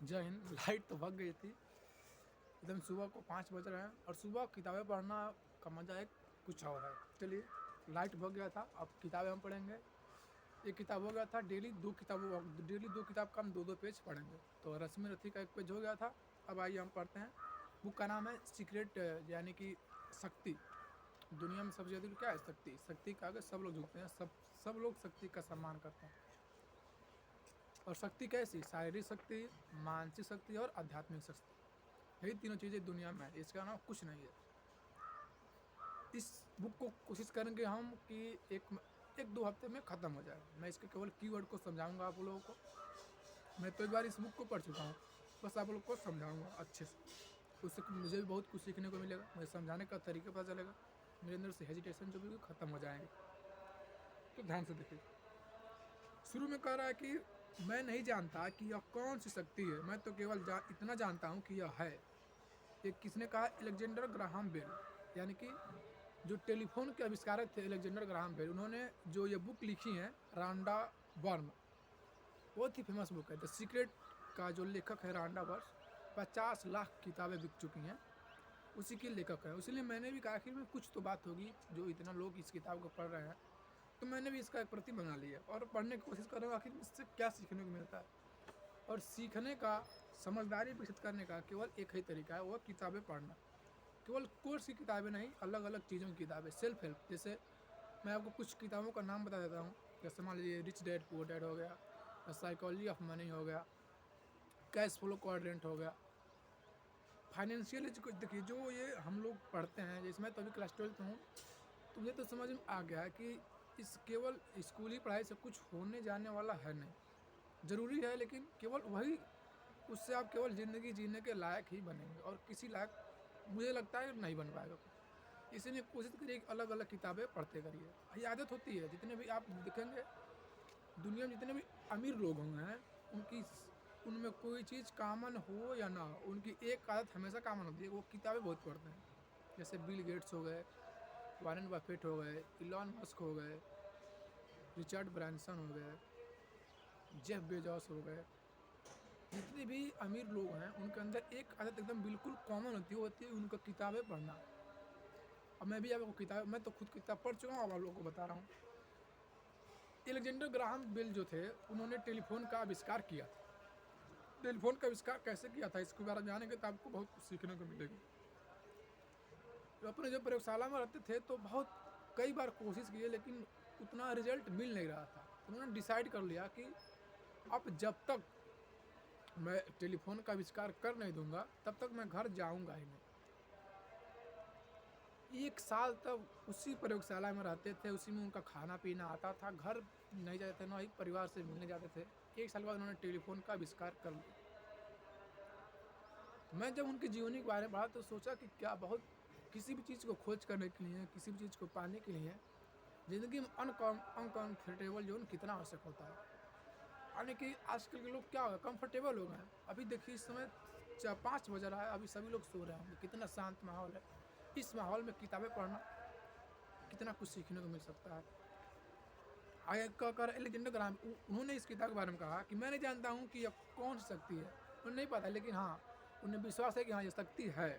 जय हिंद। लाइट तो भग गई थी, एकदम सुबह को 5 बज रहे हैं और सुबह किताबें पढ़ना का मज़ा एक कुछ और है। चलिए, लाइट भग गया था, अब किताबें हम पढ़ेंगे। एक किताब हो गया था, डेली दो किताब का हम 2-2 पेज पढ़ेंगे। तो रस्म रथी का 1 पेज हो गया था। अब आइए हम पढ़ते हैं। बुक का नाम है सीक्रेट, यानी कि शक्ति। दुनिया में सबसे ज़्यादा क्या है? शक्ति। शक्ति के आगे सब लोग झुकते हैं, सब लोग शक्ति का सम्मान करते हैं। और शक्ति कैसी? शारीरिक शक्ति, मानसिक शक्ति और आध्यात्मिक शक्ति। यही तीनों चीज़ें दुनिया में है, इसके अलावा कुछ नहीं है। इस बुक को कोशिश करेंगे हम कि 1-2 हफ्ते में ख़त्म हो जाए। मैं इसके केवल कीवर्ड को समझाऊंगा आप लोगों को। मैं तो एक बार इस बुक को पढ़ चुका हूँ, बस आप लोग को समझाऊंगा अच्छे से। उससे मुझे भी बहुत कुछ सीखने को मिलेगा, मुझे समझाने का तरीका पता चलेगा, मेरे अंदर से हेजिटेशन जो भी ख़त्म हो जाएंगे। तो ध्यान से देखिए। शुरू में कह रहा है कि मैं नहीं जानता कि यह कौन सी शक्ति है, मैं तो केवल इतना जानता हूँ कि यह है। ये किसने कहा? अलेक्जेंडर ग्राहम बेल, यानी कि जो टेलीफोन के आविष्कारक थे अलेक्जेंडर ग्राहम बेल। उन्होंने जो ये बुक लिखी है, रांडा बर्न, बहुत ही फेमस बुक है। द सीक्रेट का जो लेखक है रांडा बर्न, 50 लाख किताबें बिक चुकी हैं, उसी के लेखक है। इसलिए मैंने भी कहा आखिर में कुछ तो बात होगी, जो इतना लोग इस किताब को पढ़ रहे हैं, तो मैंने भी इसका एक प्रति बना लिया और पढ़ने की कोशिश कर रहा हूँ आखिर इससे क्या सीखने को मिलता है। और सीखने का, समझदारी विकसित करने का केवल एक ही तरीका है, वो किताबें पढ़ना। केवल कोर्स की किताबें नहीं, अलग अलग चीज़ों की किताबें, सेल्फ हेल्प। जैसे मैं आपको कुछ किताबों का नाम बता देता हूँ। जैसे मान लीजिए रिच डैड पुअर डैड हो गया, साइकोलॉजी ऑफ मनी हो गया, कैश फ्लो क्वाड्रेंट हो गया, फाइनेंशियल एजुकेशन। देखिए, जो ये हम लोग पढ़ते हैं, जैसे मैं तो अभी क्लास 12 में हूँ, तो मुझे तो समझ में आ गया है कि इस केवल स्कूली पढ़ाई से कुछ होने जाने वाला है नहीं। ज़रूरी है, लेकिन केवल वही, उससे आप केवल ज़िंदगी जीने के लायक ही बनेंगे और किसी लायक मुझे लगता है नहीं बन पाएगा कोई। इसीलिए कोशिश करिए कि अलग अलग किताबें पढ़ते करिए। ये आदत होती है, जितने भी आप देखेंगे दुनिया में, जितने भी अमीर लोग होंगे हैं, उनमें कोई चीज़ कॉमन हो या ना हो, उनकी एक आदत हमेशा कॉमन होती है, वो किताबें बहुत पढ़ते हैं। जैसे बिल गेट्स हो गए, वॉरेन बफेट हो गए, इलॉन मस्क हो गए, रिचर्ड ब्रांसन हो गए, जेफ बेजोस हो गए। जितने भी अमीर लोग हैं, उनके अंदर एक आदत एकदम बिल्कुल कॉमन होती है उनका किताबें पढ़ना। अब मैं भी आपको किताब, मैं तो खुद किताब पढ़ चुका हूँ, अब आप लोगों को बता रहा हूँ। अलेक्जेंडर ग्राहम बेल जो थे, उन्होंने टेलीफोन का आविष्कार किया। टेलीफोन का आविष्कार कैसे किया था, इसके बारे में जानेंगे तो आपको बहुत कुछ सीखने को मिलेगा। तो अपने जब प्रयोगशाला में रहते थे, तो बहुत कई बार कोशिश किए, लेकिन उतना रिजल्ट मिल नहीं रहा था। उन्होंने डिसाइड कर लिया कि अब जब तक मैं टेलीफोन का आविष्कार कर नहीं दूंगा, तब तक मैं घर जाऊंगा ही नहीं। 1 साल तक उसी प्रयोगशाला में रहते थे, उसी में उनका खाना पीना आता था, घर नहीं जाते थे, ना ही परिवार से मिलने जाते थे। 1 साल बाद उन्होंने टेलीफोन का आविष्कार कर लिया। मैं जब उनकी जीवनी के बारे में पढ़ा, तो सोचा कि क्या बहुत, किसी भी चीज़ को खोज करने के लिए, किसी भी चीज़ को पाने के लिए ज़िंदगी में अनकम्फर्टेबल ज़ोन कितना आवश्यक होता है। यानी कि आजकल के लोग क्या हो गए, कंफर्टेबल हो गए हैं। अभी देखिए, इस समय 5 बज रहा है, अभी सभी लोग सो रहे होंगे, कितना शांत माहौल है। इस माहौल में किताबें पढ़ना, कितना कुछ सीखने को मिल सकता है। आगे कहकर अलेक्जेंडर ग्राहम, उन्होंने इस किताब के बारे में कहा कि मैं नहीं जानता हूँ कि यह कौन सी शक्ति है, उन्हें नहीं पता, लेकिन हाँ, उन्हें विश्वास है कि हाँ, ये शक्ति है।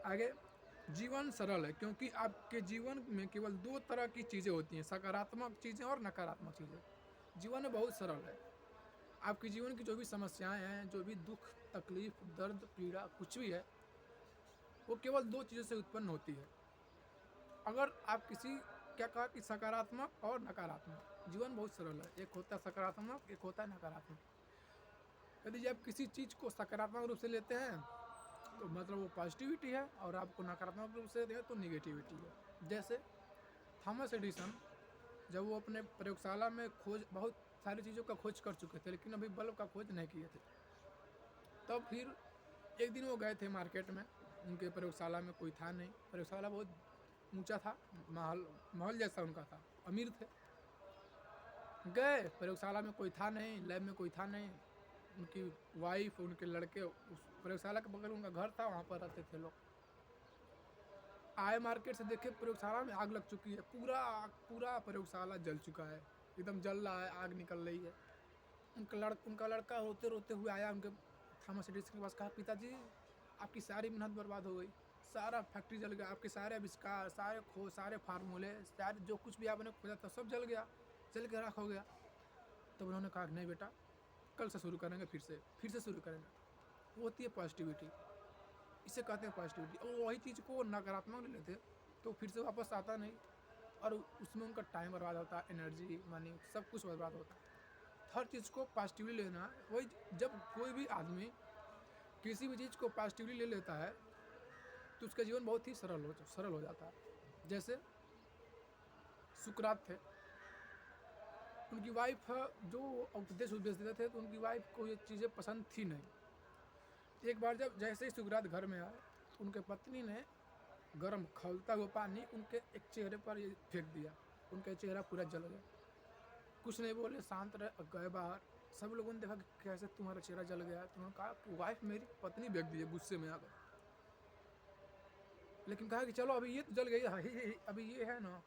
आगे, जीवन सरल है क्योंकि आपके जीवन में केवल 2 तरह की चीज़ें होती हैं, सकारात्मक चीज़ें और नकारात्मक चीज़ें। जीवन में बहुत सरल है। आपके जीवन की जो भी समस्याएं हैं, जो भी दुख, तकलीफ, दर्द, पीड़ा कुछ भी है, वो केवल 2 चीज़ों से उत्पन्न होती है। अगर आप किसी, क्या कहा कि सकारात्मक और नकारात्मक, जीवन बहुत सरल है। एक होता है सकारात्मक, एक होता है नकारात्मक। यदि आप किसी चीज़ को सकारात्मक रूप से लेते हैं, तो मतलब वो पॉजिटिविटी है, और आपको नकारात्मक रूप से लेते हैं तो निगेटिविटी है। जैसे थॉमस एडिसन, जब वो अपने प्रयोगशाला में बहुत सारी चीज़ों का खोज कर चुके थे, लेकिन अभी बल्ब का खोज नहीं किए थे। तब फिर एक दिन वो गए थे मार्केट में, उनके प्रयोगशाला में कोई था नहीं। प्रयोगशाला बहुत ऊंचा था, महल महल जैसा उनका था, अमीर थे। गए प्रयोगशाला में, कोई था नहीं, लैब में कोई था नहीं। उनकी वाइफ, उनके लड़के, उस प्रयोगशाला के बगल उनका घर था, वहाँ पर रहते थे लोग। आए मार्केट से, देखे प्रयोगशाला में आग लग चुकी है, पूरा प्रयोगशाला जल चुका है, एकदम जल रहा है, आग निकल रही है। उनका लड़का रोते रोते हुए आया उनके थॉमस एडिसन के पास, कहा पिताजी आपकी सारी मेहनत बर्बाद हो गई, सारा फैक्ट्री जल गया, आपके सारे आविष्कार, सारे खोज, सारे फार्मूले, सारे जो कुछ भी आपने खोजा था सब जल गया, जल के राख हो गया। तब उन्होंने कहा नहीं बेटा, कल से शुरू करेंगे, फिर से शुरू करेंगे। वो होती है पॉजिटिविटी, इसे कहते हैं पॉजिटिविटी। और वही चीज़ को नकारात्मक ले लेते तो फिर से वापस आता नहीं, और उसमें उनका टाइम बर्बाद होता है, एनर्जी, मनी, सब कुछ बर्बाद होता है। हर चीज़ को पॉजिटिवली लेना है। वही जब कोई भी आदमी किसी भी चीज़ को पॉजिटिवली ले लेता है तो उसका जीवन बहुत ही सरल हो जाता है। जैसे सुकरात थे, उनकी वाइफ जो उपदेश देते थे तो उनकी वाइफ को ये चीज़ें पसंद थी नहीं। एक बार जब जैसे ही सुकरात घर में आए तो उनके पत्नी ने गर्म खौलता हुआ पानी उनके एक चेहरे पर ये फेंक दिया, उनका चेहरा पूरा जल गया। कुछ नहीं बोले, शांत रह गए बाहर। सब लोगों ने देखा कि कैसे तुम्हारा चेहरा जल गया है, तो उन्होंने कहा वाइफ मेरी पत्नी फेंक दी है, गुस्से में आकर। लेकिन कहा कि चलो अभी ये तो जल गई है, अभी ये है ना,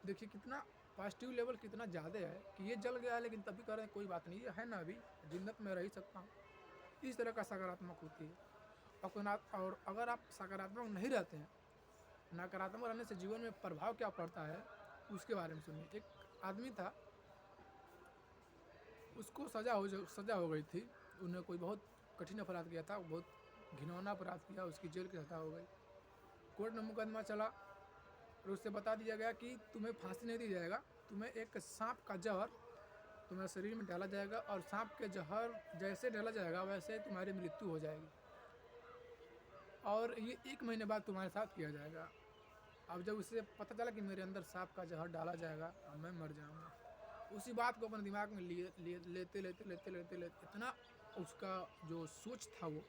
देखिए कितना पॉजिटिव लेवल कितना ज़्यादा है कि ये जल गया है लेकिन तभी कह रहे हैं कोई बात नहीं, ये है ना, अभी जिन्नत में रह ही सकता हूँ। इस तरह का सकारात्मक होती है। और अगर आप सकारात्मक नहीं रहते हैं, नकारात्मक रहने से जीवन में प्रभाव क्या पड़ता है उसके बारे में सुनिए। एक आदमी था, उसको सज़ा हो गई थी। उन्हें कोई बहुत कठिन अपराध किया था, बहुत घिनौना अपराध किया, उसकी जेल की सज़ा हो गई। कोर्ट में मुकदमा चला और उससे बता दिया गया कि तुम्हें फांसी नहीं दी जाएगा, तुम्हें एक सांप का जहर तुम्हारे शरीर में डाला जाएगा और सांप के जहर जैसे डाला जाएगा वैसे तुम्हारी मृत्यु हो जाएगी, और ये 1 महीने बाद तुम्हारे साथ किया जाएगा। अब जब उसे पता चला कि मेरे अंदर सांप का जहर डाला जाएगा और मैं मर जाऊँगा, उसी बात को अपने दिमाग में लेते इतना उसका जो सोच था, वो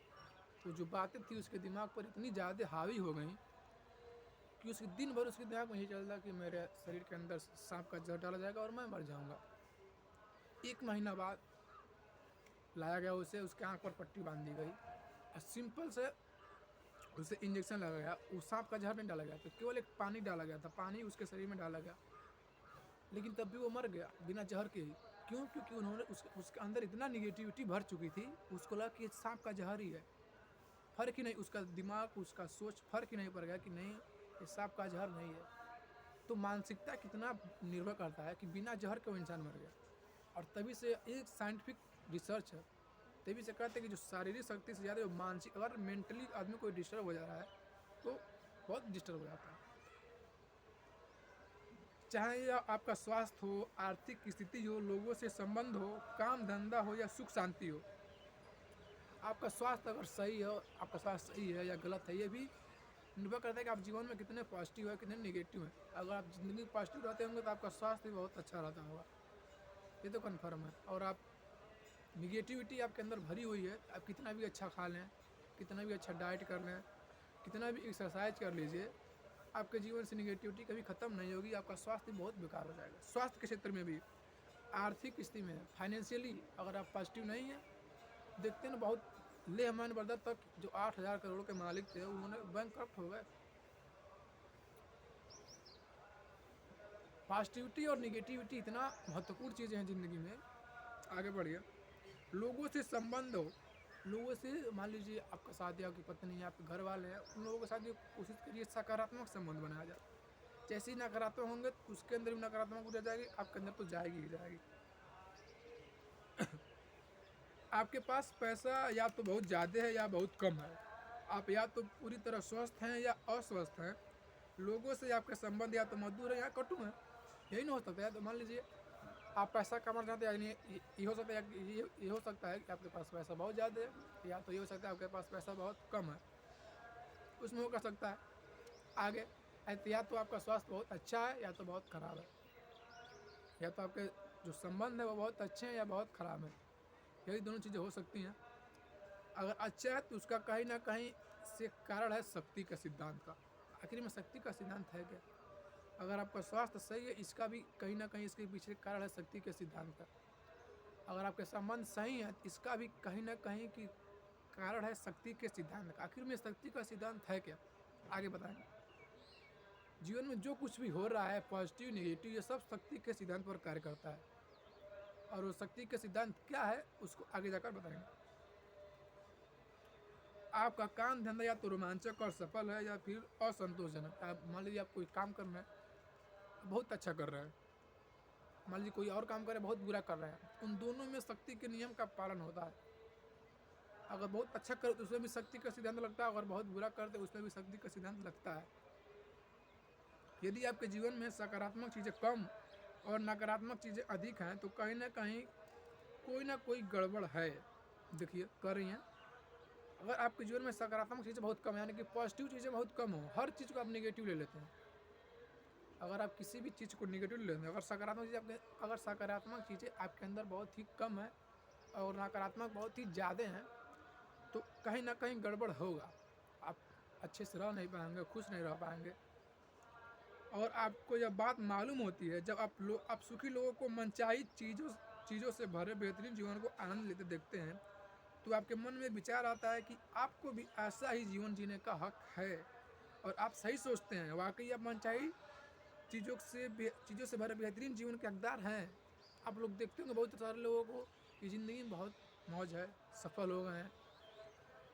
तो जो बातें थी उसके दिमाग पर इतनी ज़्यादा हावी हो गई कि उसके दिन भर उसके दिमाग में यही चलता कि मेरे शरीर के अंदर सांप का जहर डाला जाएगा और मैं मर जाऊँगा। 1 महीना बाद लाया गया उसे, उसके आँख पर पट्टी बांध दी गई और सिंपल से उसे इंजेक्शन लगाया गया। उस सांप का जहर नहीं डाला गया, तो केवल एक पानी डाला गया था, पानी उसके शरीर में डाला गया, लेकिन तब भी वो मर गया बिना जहर के ही। क्यों? क्योंकि उन्होंने उसके अंदर इतना निगेटिविटी भर चुकी थी, उसको लगा कि ये सांप का जहर ही है। फ़र्क ही नहीं, उसका दिमाग, उसका सोच फ़र्क ही नहीं पड़ गया कि नहीं ये सांप का जहर नहीं है। तो मानसिकता कितना निर्भर करता है कि बिना जहर के वो इंसान मर गया। और तभी से एक साइंटिफिक रिसर्च है, तभी से कहते हैं कि जो शारीरिक शक्ति से ज़्यादा मानसिक, अगर मेंटली आदमी कोई डिस्टर्ब हो जा रहा है तो बहुत डिस्टर्ब हो जाता है। चाहे यह आपका स्वास्थ्य हो, आर्थिक स्थिति हो, लोगों से संबंध हो, काम धंधा हो या सुख शांति हो, आपका स्वास्थ्य अगर सही हो, आपका स्वास्थ्य सही है या गलत है, ये भी निर्भर करता है कि आप जीवन में कितने पॉजिटिव है, कितने निगेटिव है। अगर आप ज़िंदगी में पॉजिटिव रहते होंगे तो आपका स्वास्थ्य भी बहुत अच्छा रहता होगा, ये तो कन्फर्म है। और आप निगेटिविटी आपके अंदर भरी हुई है, आप कितना भी अच्छा खा लें, कितना भी अच्छा डाइट कर लें, कितना भी एक्सरसाइज कर लीजिए, आपके जीवन से निगेटिविटी कभी ख़त्म नहीं होगी, आपका स्वास्थ्य बहुत बेकार हो जाएगा। स्वास्थ्य के क्षेत्र में भी, आर्थिक स्थिति में, फाइनेंशियली अगर आप पॉजिटिव नहीं हैं, देखते हैं ना बहुत लेहमान बर्दर तक जो 8,000 करोड़ के मालिक थे उन्होंने बैंकक्रप्ट हो गए। पॉजिटिविटी और निगेटिविटी इतना महत्वपूर्ण चीज़ें हैं ज़िंदगी में। आगे बढ़िए। लोगों से संबंध हो, लोगों से, मान लीजिए आपका शादी, आपकी पत्नी है, आपके घर वाले हैं, उन लोगों के साथ कोशिश करिए सकारात्मक संबंध बनाया जाए। जैसे ही नकारात्मक होंगे तो उसके अंदर भी नकारात्मक हो जाएगी, आपके अंदर तो जाएगी ही जाएगी। आपके पास पैसा या तो बहुत ज़्यादा है या बहुत कम है, आप या तो पूरी तरह स्वस्थ हैं या अस्वस्थ हैं, लोगों से आपके संबंध या तो मधुर है या कटु है, यही नहीं हो सकता है। तो मान लीजिए आप पैसा कमाना चाहते हैं, ये हो सकता है, ये हो सकता है कि आपके पास पैसा बहुत ज़्यादा है, या तो ये हो सकता है आपके पास पैसा बहुत कम है, उसमें हो कर सकता है। आगे या तो आपका स्वास्थ्य बहुत अच्छा है या तो बहुत ख़राब है, या तो आपके जो संबंध है वो बहुत अच्छे हैं या बहुत ख़राब है, यही दोनों चीज़ें हो सकती हैं। अगर अच्छा है तो उसका कहीं ना कहीं से कारण है शक्ति का सिद्धांत का। आखिर में शक्ति का सिद्धांत है क्या? अगर आपका स्वास्थ्य सही है, इसका भी कहीं ना कहीं इसके पीछे कारण है शक्ति के सिद्धांत का। अगर आपके संबंध सही हैं, इसका भी कहीं ना कहीं की कारण है शक्ति के सिद्धांत का। आखिर में शक्ति का सिद्धांत है क्या? आगे बताएं। जीवन में जो कुछ भी हो रहा है, पॉजिटिव नेगेटिव, ये सब शक्ति के सिद्धांत पर कार्य करता है। और वो शक्ति के सिद्धांत क्या है उसको आगे जाकर बताएंगे। आपका काम धंधा या तो रोमांचक और सफल है या फिर असंतोषजनक। आप मान लीजिए आप कोई काम कर रहे हैं, बहुत अच्छा कर रहे हैं, मान लीजिए कोई और काम कर रहे हैं, बहुत बुरा कर रहे हैं, उन दोनों में शक्ति के नियम का पालन होता है। अगर बहुत अच्छा करे तो उसमें भी शक्ति का सिद्धांत लगता है, अगर बहुत बुरा करते उसमें भी शक्ति का सिद्धांत लगता है। यदि आपके जीवन में सकारात्मक चीज़ें कम और नकारात्मक चीज़ें अधिक हैं तो कहीं ना कोई गड़बड़ है। देखिए कर रही हैं, अगर आपके जीवन में सकारात्मक चीज़ें बहुत कम है, यानी कि पॉजिटिव चीज़ें बहुत कम हो, हर चीज़ को आप नेगेटिव ले लेते हैं। अगर आप किसी भी चीज़ को नेगेटिव ले लेते हैं, अगर सकारात्मक चीज़ें आपके अंदर बहुत ही कम है और नकारात्मक बहुत ही ज़्यादा हैं, तो कहीं ना कहीं गड़बड़ होगा। आप अच्छे से रह नहीं पाएंगे, खुश नहीं रह पाएंगे। और आपको यह बात मालूम होती है, जब आप सुखी लोगों को मनचाही चीज़ों से भरे बेहतरीन जीवन को आनंद लेते देखते हैं, तो आपके मन में विचार आता है कि आपको भी ऐसा ही जीवन जीने का हक है, और आप सही सोचते हैं। वाकई आप मनचाही चीज़ों से भरे बेहतरीन जीवन के हकदार हैं। आप लोग देखते होंगे बहुत सारे लोगों को कि ज़िंदगी में बहुत मौज है, सफल हो गए हैं,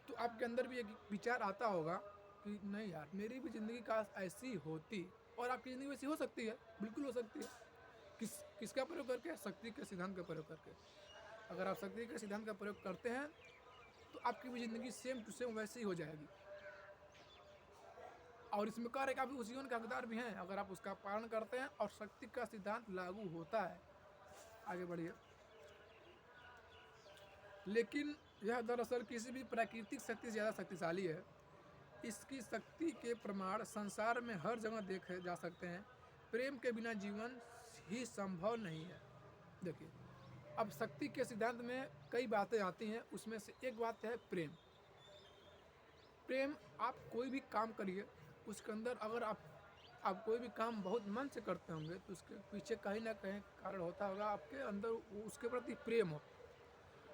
तो आपके अंदर भी एक विचार आता होगा कि नहीं यार, मेरी भी ज़िंदगी काश ऐसी होती। और आपकी ज़िंदगी वैसी हो सकती है, बिल्कुल हो सकती है। किसका प्रयोग करके? शक्ति के सिद्धांत का प्रयोग करके। अगर आप शक्ति के सिद्धांत का प्रयोग करते हैं तो आपकी भी ज़िंदगी सेम टू सेम वैसी ही हो जाएगी। और इसमें कह रहे कि आप उस जीवन के हकदार भी हैं अगर आप उसका पालन करते हैं और शक्ति का सिद्धांत लागू होता है। आगे बढ़िए। लेकिन यह दरअसल किसी भी प्राकृतिक शक्ति से ज़्यादा शक्तिशाली है। इसकी शक्ति के प्रमाण संसार में हर जगह देखे जा सकते हैं। प्रेम के बिना जीवन ही संभव नहीं है। देखिए, अब शक्ति के सिद्धांत में कई बातें आती हैं, उसमें से एक बात है प्रेम। प्रेम, आप कोई भी काम करिए, उसके अंदर अगर आप कोई भी काम बहुत मन से करते होंगे तो उसके पीछे कहीं ना कहीं कारण होता होगा, आपके अंदर उसके प्रति प्रेम हो।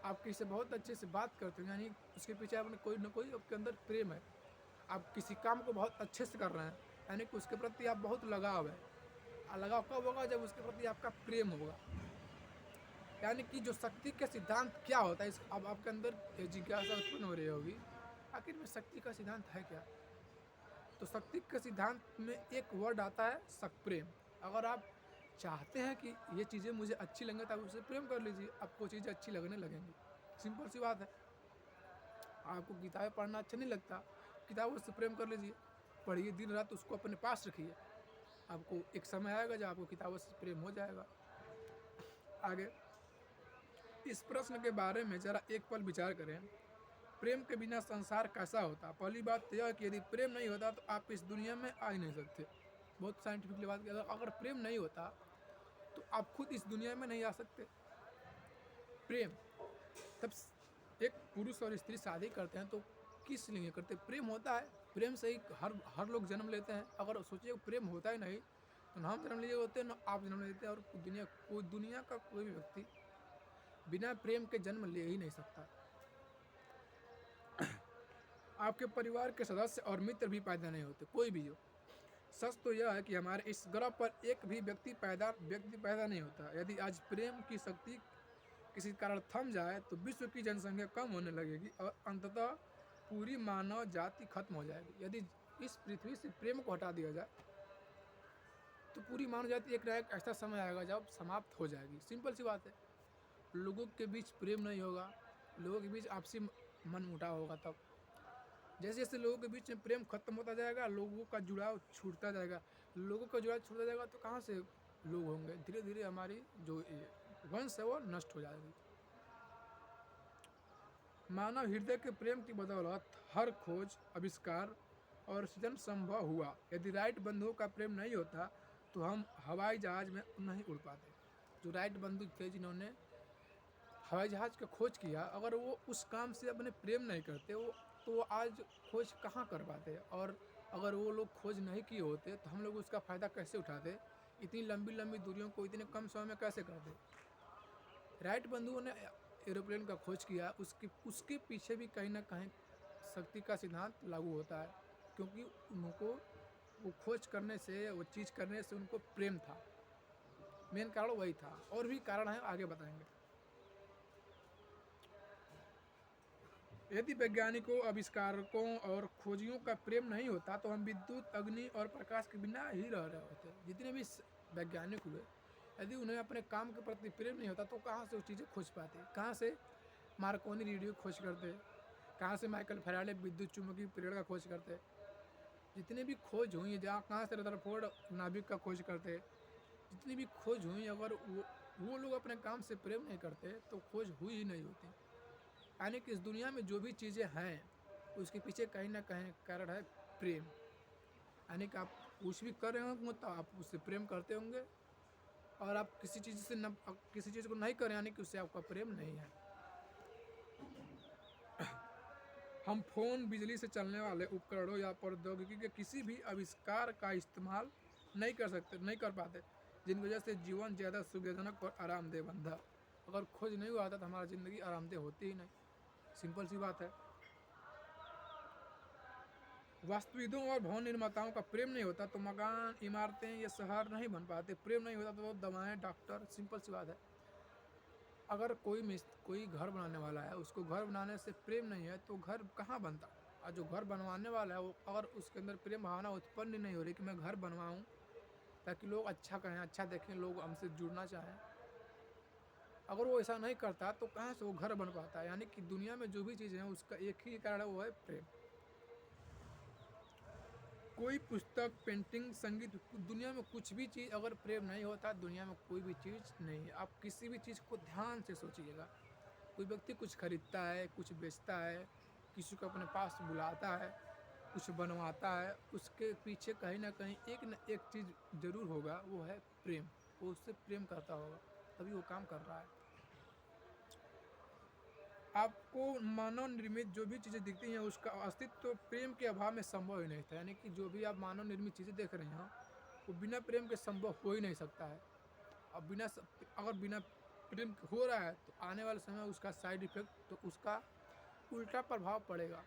आप किसी से बहुत अच्छे से बात करते हैं, यानी उसके पीछे आपने कोई ना कोई आपके अंदर प्रेम है। आप किसी काम को बहुत अच्छे से कर रहे हैं, यानी कि उसके प्रति आप बहुत लगाव है। लगाव कब होगा? जब उसके प्रति आपका प्रेम होगा। यानी कि जो शक्ति का सिद्धांत क्या होता है, अब आपके अंदर जिज्ञासा उत्पन्न हो रही होगी, आखिर में शक्ति का सिद्धांत है क्या? तो शक्ति के सिद्धांत में एक वर्ड आता है प्रेम। अगर आप चाहते हैं कि ये चीज़ें मुझे अच्छी लगें तो आप उससे प्रेम कर लीजिए, आपको चीज़ें अच्छी लगने लगेंगी। सिंपल सी बात है। आपको किताबें पढ़ना अच्छा नहीं लगता, किताबों से प्रेम कर लीजिए, पढ़िए दिन रात, उसको अपने पास रखिए। आपको एक समय आएगा जब आपको किताबों से प्रेम हो जाएगा। आगे, इस प्रश्न के बारे में ज़रा एक पल विचार करें, प्रेम के बिना संसार कैसा होता? पहली बात यह है कि यदि प्रेम नहीं होता तो आप इस दुनिया में आ ही नहीं सकते। बहुत साइंटिफिकली बात की, अगर प्रेम नहीं होता तो आप खुद इस दुनिया में नहीं आ सकते। प्रेम, तब एक पुरुष और स्त्री शादी करते हैं तो किस लिए करते? प्रेम होता है, प्रेम से ही हर लोग जन्म लेते हैं। अगर सोचिए प्रेम होता ही नहीं तो ना हम जन्म लिए होते हैं ना आप जन्म लेते हैं, और दुनिया का कोई भी व्यक्ति बिना प्रेम के जन्म ले ही नहीं सकता। आपके परिवार के सदस्य और मित्र भी पैदा नहीं होते, कोई भी हो। सच तो यह है कि हमारे इस ग्रह पर एक भी व्यक्ति पैदा नहीं होता। यदि आज प्रेम की शक्ति किसी कारण थम जाए तो विश्व की जनसंख्या कम होने लगेगी और अंततः पूरी मानव जाति खत्म हो जाएगी। यदि इस पृथ्वी से प्रेम को हटा दिया जाए तो पूरी मानव जाति एक ऐसा समय आएगा जब समाप्त हो जाएगी। सिंपल सी बात है। लोगों के बीच प्रेम नहीं होगा, लोगों के बीच आपसी मनमुटाव होगा। तब जैसे जैसे लोगों के बीच में प्रेम खत्म होता जाएगा, लोगों का जुड़ाव छूटता जाएगा। लोगों का जुड़ाव छूटता जाएगा तो कहाँ से लोग होंगे? धीरे धीरे हमारी जो वंश है वो नष्ट हो जाएगी। मानव हृदय के प्रेम की बदौलत हर खोज, आविष्कार और सृजन संभव हुआ। यदि राइट बंधुओं का प्रेम नहीं होता तो हम हवाई जहाज में नहीं उड़ पाते। जो राइट बंधु थे जिन्होंने हवाई जहाज का खोज किया, अगर वो उस काम से अपने प्रेम नहीं करते तो वो आज खोज कहाँ कर पाते? और अगर वो लोग खोज नहीं किए होते तो हम लोग उसका फ़ायदा कैसे उठाते? इतनी लंबी लंबी दूरियों को इतने कम समय में कैसे करते? राइट बंधुओं ने एरोप्लेन का खोज किया, उसके पीछे भी कहीं ना कहीं शक्ति का सिद्धांत लागू होता है, क्योंकि उनको वो खोज करने से, वो चीज़ करने से उनको प्रेम था। मेन कारण वही था, और भी कारण है, आगे बताएंगे। यदि वैज्ञानिकों, आविष्कारकों और खोजियों का प्रेम नहीं होता तो हम विद्युत, अग्नि और प्रकाश के बिना ही रह रहे होते। जितने भी वैज्ञानिक हुए, यदि उन्हें अपने काम के प्रति प्रेम नहीं होता तो कहाँ से वो चीज़ें खोज पाते, कहाँ से मार्कोनी रेडियो खोज करते, कहाँ से माइकल फैराडे विद्युत चुंबकीय प्रेरण का खोज करते। जितनी भी खोज हुई है, जहाँ कहाँ से रदरफोर्ड नाभिक का खोज करते, जितनी भी खोज हुई, अगर वो लोग अपने काम से प्रेम नहीं करते तो खोज हुई ही नहीं होती। यानी कि इस दुनिया में जो भी चीज़ें हैं उसके पीछे कहीं ना कहीं कारण है प्रेम। यानी कि आप कुछ भी कर रहे होंगे तो आप उससे प्रेम करते होंगे, और आप किसी चीज़ से न किसी चीज़ को नहीं करें यानी कि उससे आपका प्रेम नहीं है। हम फोन, बिजली से चलने वाले उपकरणों या प्रौद्योगिकी के किसी भी आविष्कार का इस्तेमाल नहीं कर पाते, जिन वजह से जीवन ज़्यादा सुविधाजनक और आरामदेह बनता। अगर खोज नहीं हुआ था तो हमारी ज़िंदगी आरामदेह होती ही नहीं, सिंपल सी बात है। वास्तुविदों और भवन निर्माताओं का प्रेम नहीं होता तो मकान, इमारतें या शहर नहीं बन पाते। प्रेम नहीं होता तो दवाएं, डॉक्टर, सिंपल सी बात है। अगर कोई घर बनाने वाला है, उसको घर बनाने से प्रेम नहीं है तो घर कहाँ बनता। और जो घर बनवाने वाला है वो अगर उसके अंदर प्रेम भावना उत्पन्न नहीं हो रही कि मैं घर बनवाऊँ ताकि लोग अच्छा कहें, अच्छा देखें, लोग हमसे जुड़ना चाहें, अगर वो ऐसा नहीं करता तो कहाँ से वो घर बन पाता है। यानी कि दुनिया में जो भी चीज़ें हैं उसका एक ही कारण है, वो है प्रेम। कोई पुस्तक, पेंटिंग, संगीत, दुनिया में कुछ भी चीज़ अगर प्रेम नहीं होता, दुनिया में कोई भी चीज़ नहीं है। आप किसी भी चीज़ को ध्यान से सोचिएगा। कोई व्यक्ति कुछ खरीदता है, कुछ बेचता है, किसी को अपने पास बुलाता है, कुछ बनवाता है, उसके पीछे कहीं ना कहीं एक न एक चीज़ ज़रूर होगा, वो है प्रेम। वो उससे प्रेम करता होगा तभी वो काम कर रहा है। आपको मानव निर्मित जो भी चीज़ें दिखती हैं उसका अस्तित्व तो प्रेम के अभाव में संभव ही नहीं था। यानी कि जो भी आप मानव निर्मित चीज़ें देख रहे हैं वो बिना प्रेम के संभव हो ही नहीं सकता है। अब अगर बिना प्रेम के हो रहा है तो आने वाले समय उसका साइड इफेक्ट, तो उसका उल्टा प्रभाव पड़ेगा।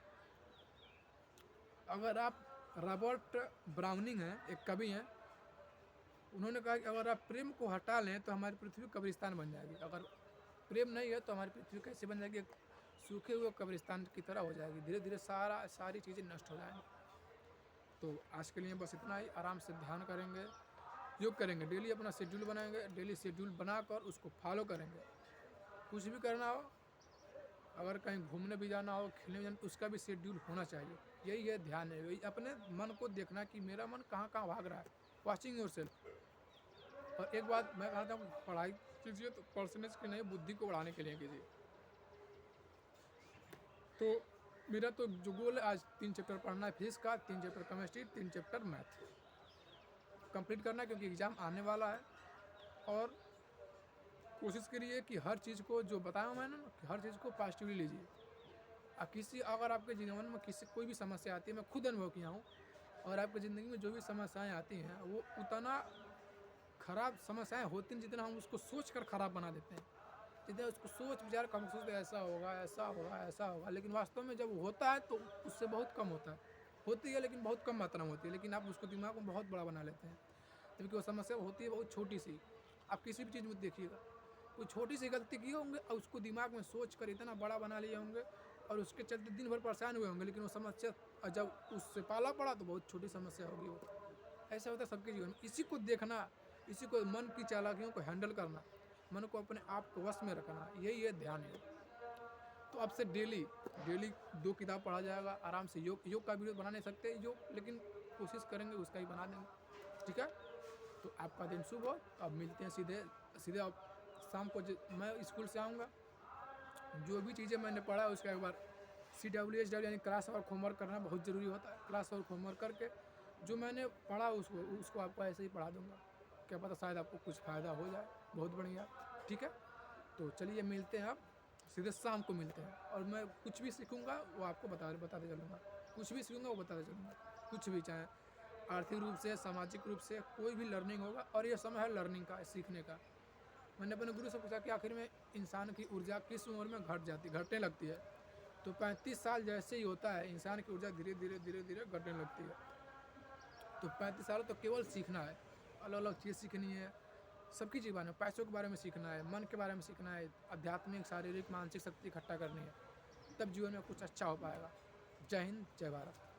अगर आप रॉबर्ट ब्राउनिंग हैं, एक कवि हैं, उन्होंने कहा कि अगर आप प्रेम को हटा लें तो हमारी पृथ्वी कब्रिस्तान बन जाएगी। अगर प्रेम नहीं है तो हमारी पृथ्वी कैसे बन जाएगी, एक सूखे हुए कब्रिस्तान की तरह हो जाएगी। धीरे धीरे सारी चीज़ें नष्ट हो जाएंगी। तो आज के लिए बस इतना ही। आराम से ध्यान करेंगे, योग करेंगे, डेली अपना शेड्यूल बनाएंगे, डेली शेड्यूल बनाकर उसको फॉलो करेंगे। कुछ भी करना हो, अगर कहीं घूमने भी जाना हो, खेलने भी जाना, उसका भी शेड्यूल होना चाहिए। यही है ध्यान है, यही अपने मन को देखना कि मेरा मन कहाँ कहाँ भाग रहा है। Watching your self. और एक बात मैं कहता हूँ, पढ़ाई कीजिए तो परसेंटेज की नहीं, बुद्धि को बढ़ाने के लिए कीजिए। तो मेरा तो जो गोल है, आज 3 चैप्टर पढ़ना है फिजिक्स का, 3 chapter chemistry, 3 chapter math complete करना है, क्योंकि एग्ज़ाम आने वाला है। और कोशिश करिए कि हर चीज़ को जो बताया मैंने ना, कि हर चीज़ को पॉजिटिवली लीजिए। अगर आपके जीवन में कोई भी समस्या आती है, मैं खुद अनुभव किया हूँ, और आपकी ज़िंदगी में जो भी समस्याएं आती हैं वो उतना ख़राब समस्याएं होती हैं जितना हम उसको सोच कर ख़राब बना देते हैं। जितना उसको सोच विचार कर सोचते ऐसा होगा, ऐसा होगा, ऐसा होगा, लेकिन वास्तव में जब होता है तो उससे बहुत कम होता है। होती है लेकिन बहुत कम मात्रा में होती है, लेकिन आप उसको दिमाग में बहुत बड़ा बना लेते हैं, जबकि वो समस्या होती है बहुत छोटी सी। आप किसी भी चीज़ में देखिएगा, कोई छोटी सी गलती किए होंगे और उसको दिमाग में सोच कर इतना बड़ा बना लिए होंगे, और उसके चलते दिन भर परेशान हुए होंगे, लेकिन वो समस्या जब उससे पाला पड़ा तो बहुत छोटी समस्या होगी वो। ऐसा होता है सबके जीवन में। इसी को देखना, इसी को मन की चालाकियों को हैंडल करना, मन को अपने आप को वश में रखना, यही है ध्यान योग। तो अब से डेली 2 किताब पढ़ा जाएगा आराम से। योग का वीडियो बना नहीं सकते योग, लेकिन कोशिश करेंगे उसका ही बना देंगे। ठीक है, तो आपका दिन शुभ हो। तो अब मिलते हैं सीधे अब शाम को। मैं स्कूल से आऊँगा, जो भी चीज़ें मैंने पढ़ा उसका एक बार CWSW यानी क्लास वर्क होमवर्क करना बहुत ज़रूरी होता है। क्लास वर्क होमवर्क करके जो मैंने पढ़ा उसको आपको ऐसे ही पढ़ा दूँगा। क्या पता शायद आपको कुछ फ़ायदा हो जाए। बहुत बढ़िया, ठीक है। तो चलिए मिलते हैं, अब सीधे शाम को मिलते हैं। और मैं कुछ भी सीखूँगा वो आपको बताते चलूँगा। कुछ भी सीखूँगा वो बताते चलूँगा, कुछ भी, चाहे आर्थिक रूप से, सामाजिक रूप से, कोई भी लर्निंग होगा। और ये समय है लर्निंग का, सीखने का। मैंने अपने गुरु से पूछा कि आखिर में इंसान की ऊर्जा किस उम्र में घटने लगती है। तो 35 साल जैसे ही होता है इंसान की ऊर्जा धीरे धीरे घटने लगती है। तो 35 साल तो केवल सीखना है, अलग अलग चीज़ सीखनी है, सबकी जीवन में पैसों के बारे में सीखना है, मन के बारे में सीखना है, आध्यात्मिक, शारीरिक, मानसिक शक्ति इकट्ठा करनी है, तब जीवन में कुछ अच्छा हो पाएगा। जय हिंद, जय भारत।